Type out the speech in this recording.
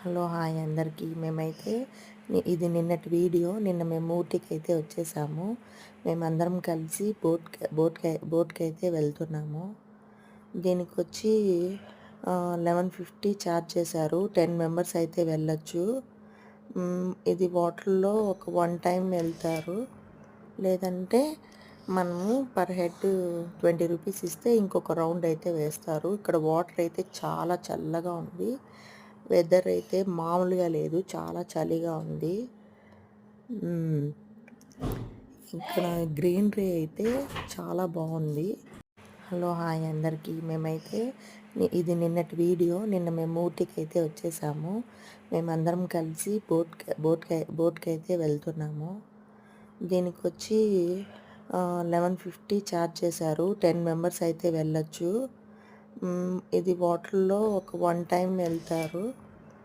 Hello hi అందరికీ. మేమైతే ఇది నిన్నటి వీడియో. నిన్న మేము ఊటీకి అయితే వచ్చేసాము. మేమందరం కలిసి బోట్కి అయితే వెళ్తున్నాము. దీనికి వచ్చి 1150 ఛార్జ్ చేశారు. 10 మెంబర్స్ అయితే వెళ్ళొచ్చు. ఇది వాటర్లో ఒక 1 టైం వెళ్తారు. లేదంటే మనము పర్ హెడ్ 20 రూపీస్ ఇస్తే ఇంకొక రౌండ్ అయితే వేస్తారు. ఇక్కడ వాటర్ అయితే చాలా చల్లగా ఉంది. వెదర్ అయితే మామూలుగా లేదు, చాలా చలిగా ఉంది. ఇక్కడ గ్రీనరీ అయితే చాలా బాగుంది. హలో హాయ్ అందరికీ. మేమైతే ఇది నిన్నటి వీడియో. నిన్న మేము ఊటీకి అయితే వచ్చేసాము. మేమందరం కలిసి బోట్కి అయితే వెళ్తున్నాము. దీనికి వచ్చి 1150 ఛార్జ్ చేశారు. 10 మెంబర్స్ అయితే వెళ్ళొచ్చు. ఇది వాటర్లో ఒక 1 టైం వెళ్తారు.